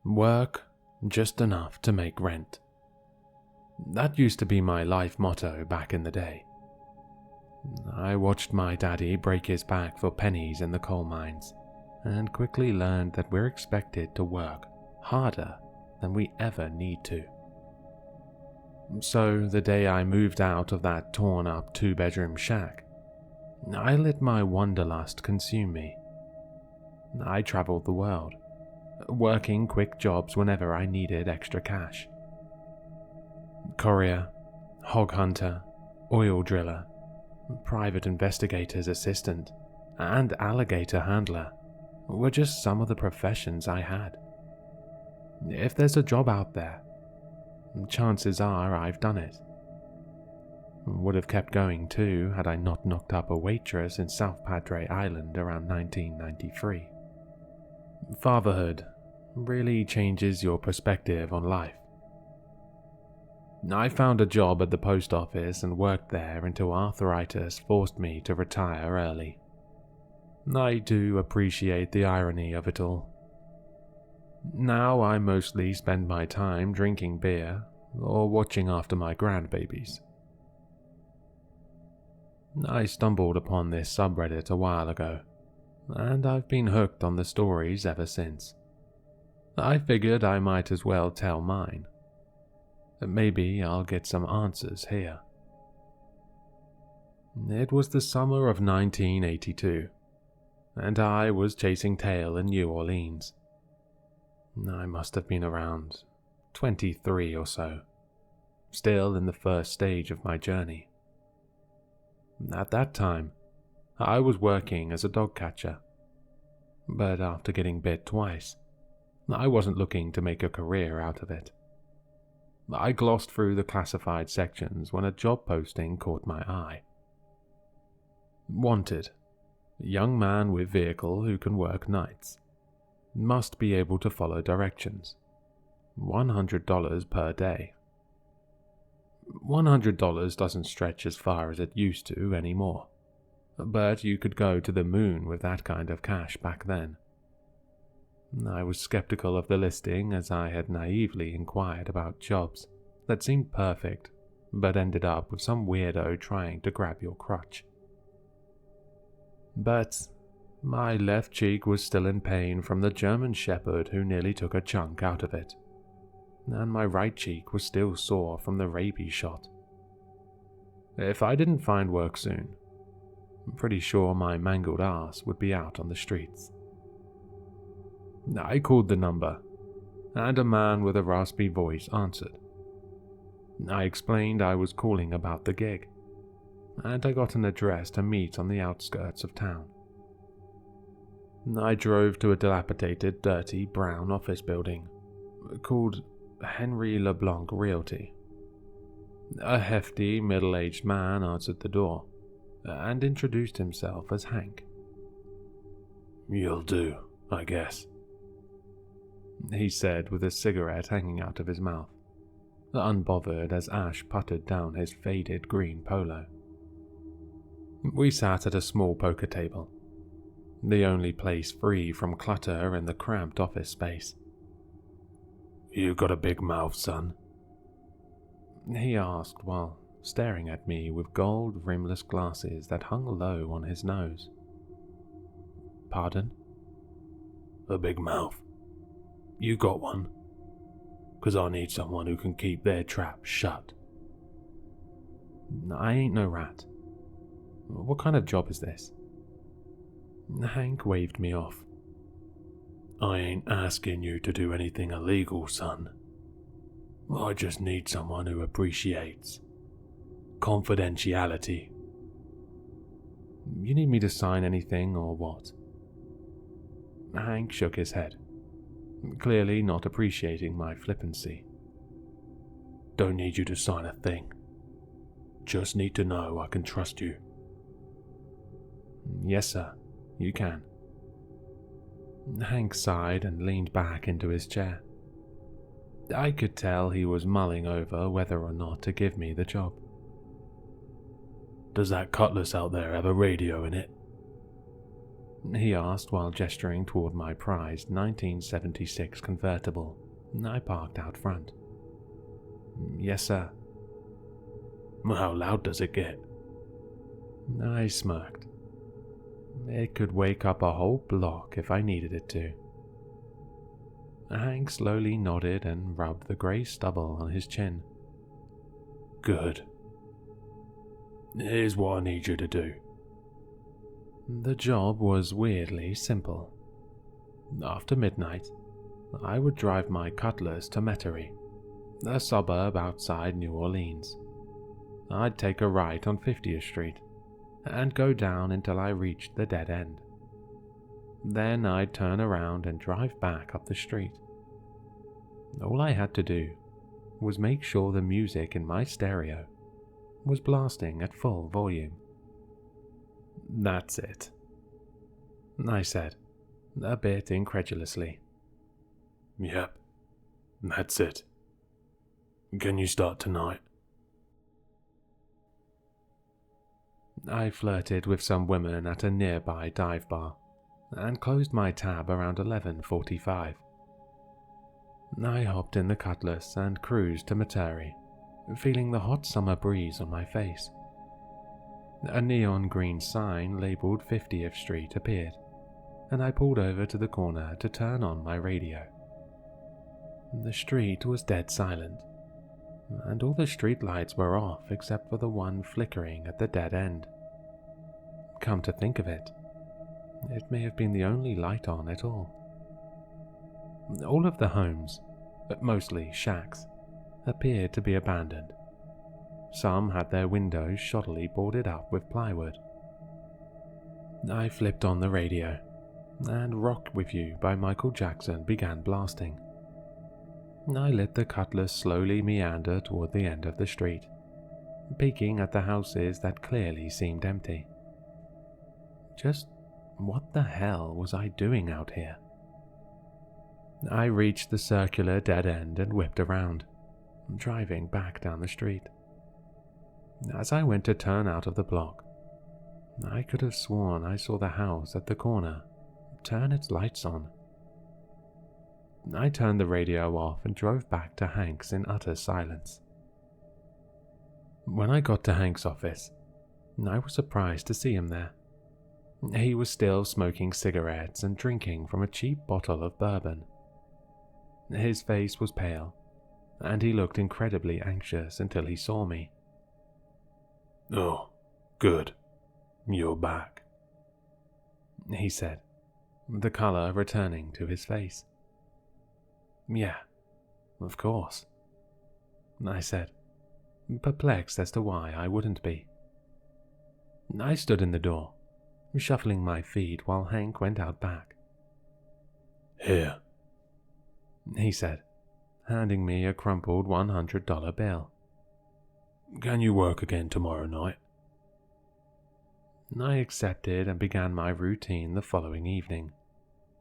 Work just enough to make rent. That used to be my life motto back in the day. I watched my daddy break his back for pennies in the coal mines, and quickly learned that we're expected to work harder than we ever need to. So the day I moved out of that torn-up two-bedroom shack, I let my wanderlust consume me. I traveled the world, working quick jobs whenever I needed extra cash. Courier, hog hunter, oil driller, private investigator's assistant, and alligator handler were just some of the professions I had. If there's a job out there, chances are I've done it. Would have kept going too had I not knocked up a waitress in South Padre Island around 1993. Fatherhood really changes your perspective on life. I found a job at the post office and worked there until arthritis forced me to retire early. I do appreciate the irony of it all. Now I mostly spend my time drinking beer or watching after my grandbabies. I stumbled upon this subreddit a while ago, and I've been hooked on the stories ever since. I figured I might as well tell mine. Maybe I'll get some answers here. It was the summer of 1982, and I was chasing tail in New Orleans. I must have been around 23 or so, still in the first stage of my journey. At that time, I was working as a dog catcher, but after getting bit twice, I wasn't looking to make a career out of it. I glossed through the classified sections when a job posting caught my eye. Wanted, young man with vehicle who can work nights. Must be able to follow directions. $100 per day. $100 doesn't stretch as far as it used to anymore, but you could go to the moon with that kind of cash back then. I was skeptical of the listing as I had naively inquired about jobs that seemed perfect but ended up with some weirdo trying to grab your crotch. But my left cheek was still in pain from the German Shepherd who nearly took a chunk out of it, and my right cheek was still sore from the rabies shot. If I didn't find work soon, I'm pretty sure my mangled ass would be out on the streets. I called the number, and a man with a raspy voice answered. I explained I was calling about the gig, and I got an address to meet on the outskirts of town. I drove to a dilapidated, dirty, brown office building called Henry LeBlanc Realty. A hefty, middle-aged man answered the door and introduced himself as Hank. "You'll do, I guess," he said with a cigarette hanging out of his mouth, unbothered as ash puttered down his faded green polo. We sat at a small poker table, the only place free from clutter in the cramped office space. "You got a big mouth, son?" he asked while staring at me with gold rimless glasses that hung low on his nose. "Pardon?" "A big mouth. You got one? 'Cause I need someone who can keep their trap shut." "I ain't no rat. What kind of job is this?" Hank waved me off. "I ain't asking you to do anything illegal, son. I just need someone who appreciates confidentiality." "You need me to sign anything or what?" Hank shook his head, clearly not appreciating my flippancy. "Don't need you to sign a thing. Just need to know I can trust you." "Yes, sir, you can." Hank sighed and leaned back into his chair. I could tell he was mulling over whether or not to give me the job. "Does that cutlass out there have a radio in it?" he asked while gesturing toward my prized 1976 convertible I parked out front. Yes, sir. How loud does it get? I smirked. It could wake up a whole block if I needed it to. Hank slowly nodded and rubbed the grey stubble on his chin. Good. Here's what I need you to do. The job was weirdly simple. After midnight, I would drive my Cutlass to Metairie, a suburb outside New Orleans. I'd take a right on 50th Street and go down until I reached the dead end. Then I'd turn around and drive back up the street. All I had to do was make sure the music in my stereo was blasting at full volume. That's it, I said, a bit incredulously. Yep, that's it. Can you start tonight? I flirted with some women at a nearby dive bar and closed my tab around 11:45. I hopped in the Cutlass and cruised to Metairie, feeling the hot summer breeze on my face. A neon green sign labeled 50th Street appeared, and I pulled over to the corner to turn on my radio. The street was dead silent, and all the street lights were off except for the one flickering at the dead end. Come to think of it, it may have been the only light on at all. All of the homes, mostly shacks, appeared to be abandoned. Some had their windows shoddily boarded up with plywood. I flipped on the radio, and Rock With You by Michael Jackson began blasting. I let the Cutlass slowly meander toward the end of the street, peeking at the houses that clearly seemed empty. Just what the hell was I doing out here? I reached the circular dead end and whipped around, driving back down the street. As I went to turn out of the block, I could have sworn I saw the house at the corner turn its lights on. I turned the radio off and drove back to Hank's in utter silence. When I got to Hank's office, I was surprised to see him there. He was still smoking cigarettes and drinking from a cheap bottle of bourbon. His face was pale, and he looked incredibly anxious until he saw me. Oh, good. You're back, he said, the color returning to his face. Yeah, of course, I said, perplexed as to why I wouldn't be. I stood in the door, shuffling my feet while Hank went out back. Here, he said, handing me a crumpled $100 bill. Can you work again tomorrow night? I accepted and began my routine the following evening,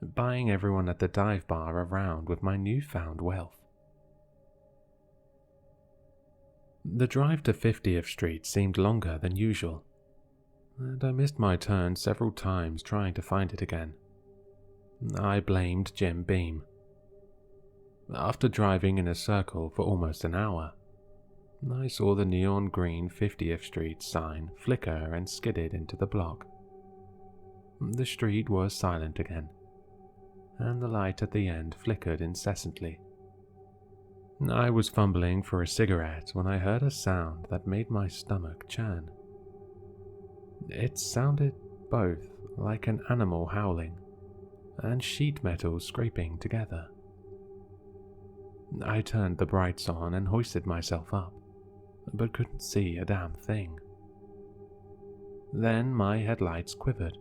buying everyone at the dive bar around with my newfound wealth. The drive to 50th Street seemed longer than usual, and I missed my turn several times trying to find it again. I blamed Jim Beam. After driving in a circle for almost an hour, I saw the neon green 50th Street sign flicker and skidded into the block. The street was silent again, and the light at the end flickered incessantly. I was fumbling for a cigarette when I heard a sound that made my stomach churn. It sounded both like an animal howling and sheet metal scraping together. I turned the brights on and hoisted myself up, but couldn't see a damn thing. Then my headlights quivered,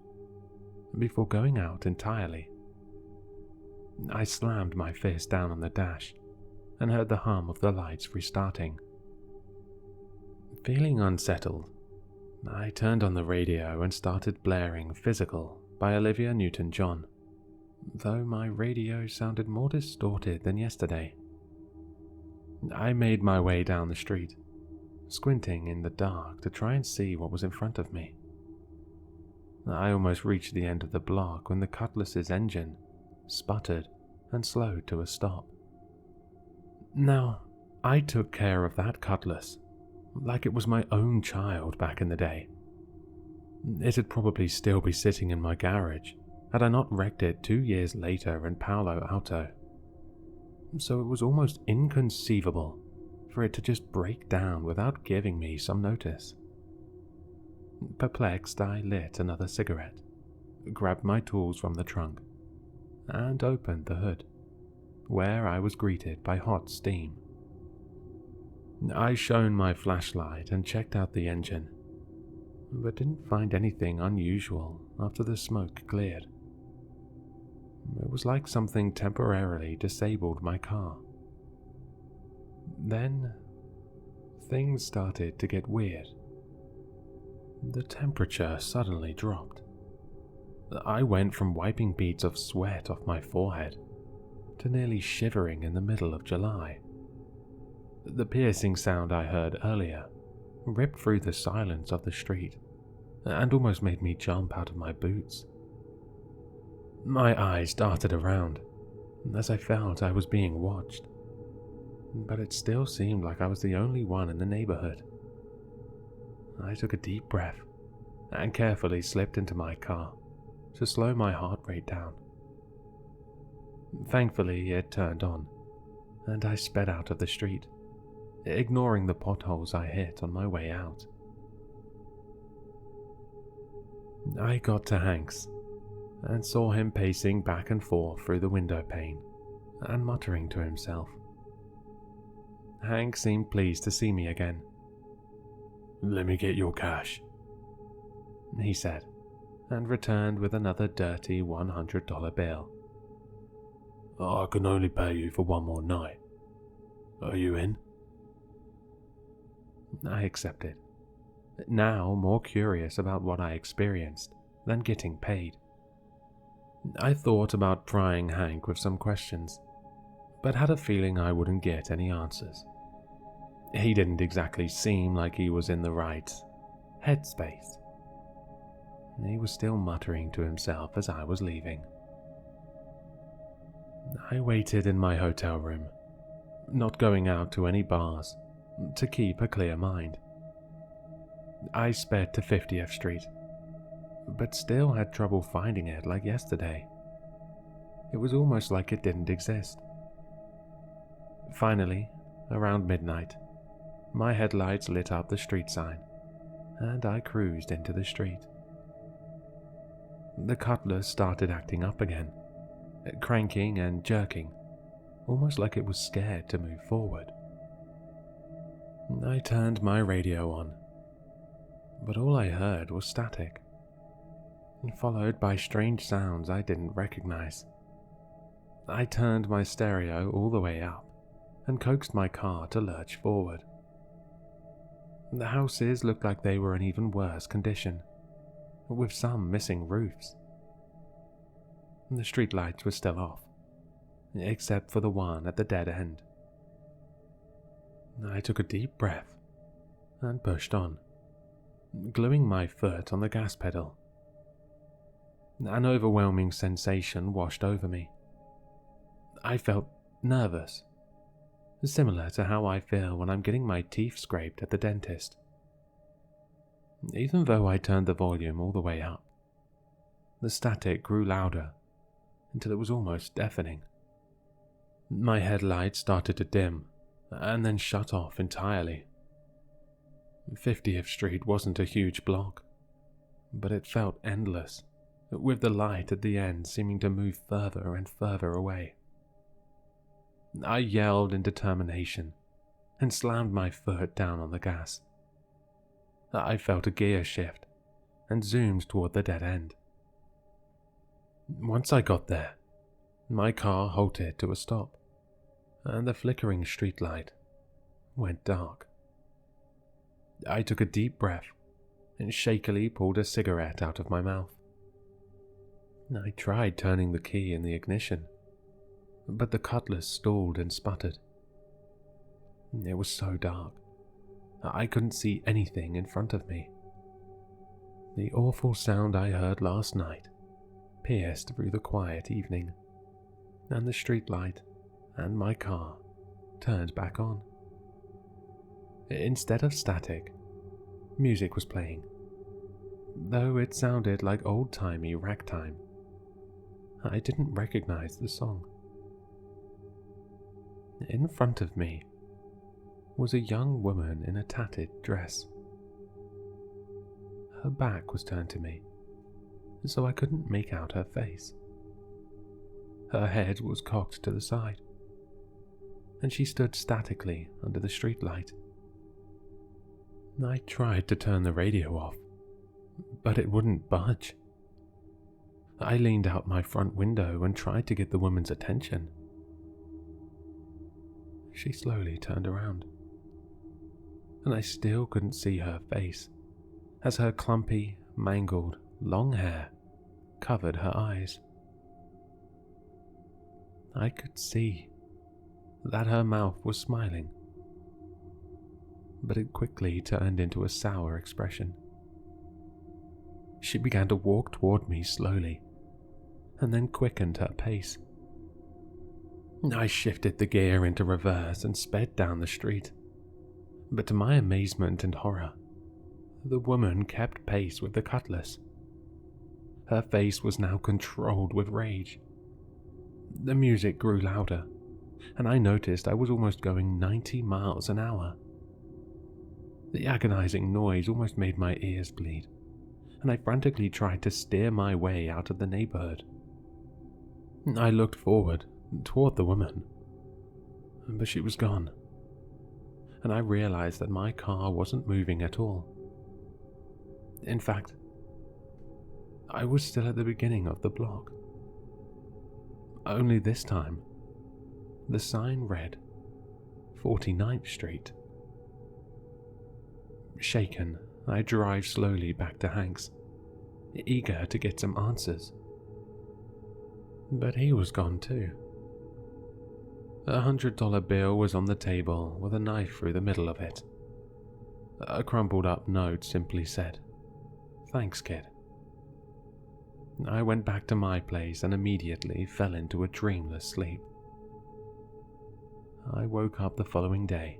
before going out entirely. I slammed my fist down on the dash and heard the hum of the lights restarting. Feeling unsettled, I turned on the radio and started blaring Physical by Olivia Newton-John, though my radio sounded more distorted than yesterday. I made my way down the street, squinting in the dark to try and see what was in front of me. I almost reached the end of the block when the Cutlass's engine sputtered and slowed to a stop. Now, I took care of that Cutlass like it was my own child back in the day. It'd probably still be sitting in my garage had I not wrecked it 2 years later in Palo Alto. So it was almost inconceivable for it to just break down without giving me some notice. Perplexed, I lit another cigarette, grabbed my tools from the trunk, and opened the hood, where I was greeted by hot steam. I shone my flashlight and checked out the engine, but didn't find anything unusual after the smoke cleared. It was like something temporarily disabled my car. Then, things started to get weird. The temperature suddenly dropped. I went from wiping beads of sweat off my forehead to nearly shivering in the middle of July. The piercing sound I heard earlier ripped through the silence of the street and almost made me jump out of my boots. My eyes darted around as I felt I was being watched, but it still seemed like I was the only one in the neighborhood. I took a deep breath and carefully slipped into my car to slow my heart rate down. Thankfully, it turned on, and I sped out of the street, ignoring the potholes I hit on my way out. I got to Hank's and saw him pacing back and forth through the window pane and muttering to himself. Hank seemed pleased to see me again. "Let me get your cash," he said, and returned with another dirty $100 bill. "I can only pay you for one more night. Are you in?" I accepted, now more curious about what I experienced than getting paid. I thought about prying Hank with some questions, but had a feeling I wouldn't get any answers. He didn't exactly seem like he was in the right headspace. He was still muttering to himself as I was leaving. I waited in my hotel room, not going out to any bars, to keep a clear mind. I sped to 50th Street, but still had trouble finding it like yesterday. It was almost like it didn't exist. Finally, around midnight, my headlights lit up the street sign, and I cruised into the street. The Cutlass started acting up again, cranking and jerking, almost like it was scared to move forward. I turned my radio on, but all I heard was static, followed by strange sounds I didn't recognize. I turned my stereo all the way up and coaxed my car to lurch forward. The houses looked like they were in even worse condition, with some missing roofs. The streetlights were still off, except for the one at the dead end. I took a deep breath and pushed on, gluing my foot on the gas pedal. An overwhelming sensation washed over me. I felt nervous, similar to how I feel when I'm getting my teeth scraped at the dentist. Even though I turned the volume all the way up, the static grew louder until it was almost deafening. My headlights started to dim and then shut off entirely. 50th Street wasn't a huge block, but it felt endless, with the light at the end seeming to move further and further away. I yelled in determination and slammed my foot down on the gas. I felt a gear shift and zoomed toward the dead end. Once I got there, my car halted to a stop, and the flickering streetlight went dark. I took a deep breath and shakily pulled a cigarette out of my mouth. I tried turning the key in the ignition, but the Cutlass stalled and sputtered. It was so dark, I couldn't see anything in front of me. The awful sound I heard last night pierced through the quiet evening, and the streetlight and my car turned back on. Instead of static, music was playing, though it sounded like old-timey ragtime. I didn't recognize the song. In front of me was a young woman in a tattered dress. Her back was turned to me, so I couldn't make out her face. Her head was cocked to the side, and she stood statically under the streetlight. I tried to turn the radio off, but it wouldn't budge. I leaned out my front window and tried to get the woman's attention. She slowly turned around, and I still couldn't see her face, as her clumpy, mangled, long hair covered her eyes. I could see that her mouth was smiling, but it quickly turned into a sour expression. She began to walk toward me slowly, and then quickened her pace. I shifted the gear into reverse and sped down the street, but to my amazement and horror, the woman kept pace with the cutlass. Her face was now controlled with rage. The music grew louder, and I noticed I was almost going 90 miles an hour. The agonizing noise almost made my ears bleed, and I frantically tried to steer my way out of the neighborhood. I looked forward, toward the woman, but she was gone, and I realized that my car wasn't moving at all. In fact, I was still at the beginning of the block. Only this time, the sign read 49th Street. Shaken, I drive slowly back to Hank's, eager to get some answers. But he was gone too. A $100 bill was on the table with a knife through the middle of it. A crumpled up note simply said, "Thanks, kid." I went back to my place and immediately fell into a dreamless sleep. I woke up the following day,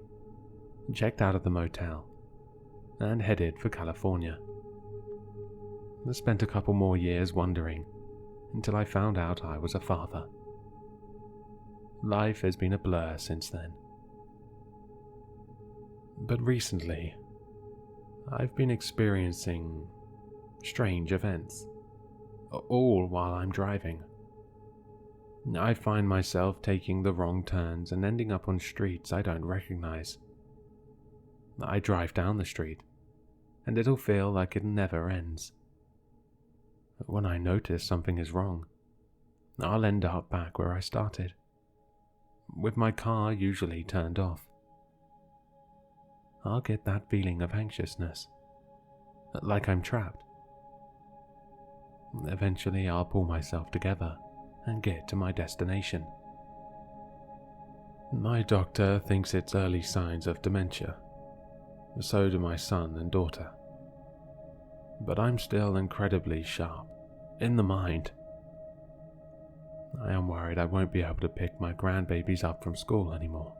checked out of the motel, and headed for California. I spent a couple more years wondering until I found out I was a father. Life has been a blur since then. But recently, I've been experiencing strange events, all while I'm driving. I find myself taking the wrong turns and ending up on streets I don't recognize. I drive down the street, and it'll feel like it never ends. When I notice something is wrong, I'll end up back where I started, with my car usually turned off. I'll get that feeling of anxiousness, like I'm trapped. Eventually, I'll pull myself together and get to my destination. My doctor thinks it's early signs of dementia. So do my son and daughter. But I'm still incredibly sharp, in the mind. I am worried I won't be able to pick my grandbabies up from school anymore.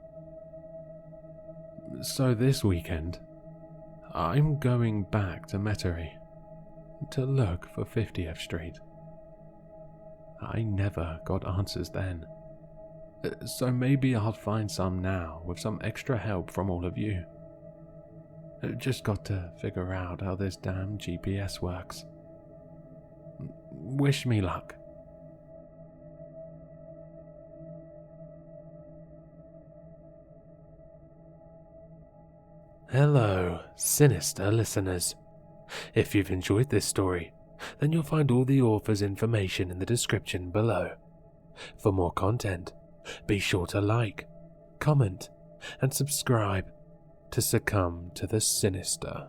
So this weekend, I'm going back to Metairie to look for 50th Street. I never got answers then, so maybe I'll find some now with some extra help from all of you. Just got to figure out how this damn GPS works. Wish me luck. Hello, Sinister listeners. If you've enjoyed this story, then you'll find all the author's information in the description below. For more content, be sure to like, comment, and subscribe to succumb to the sinister.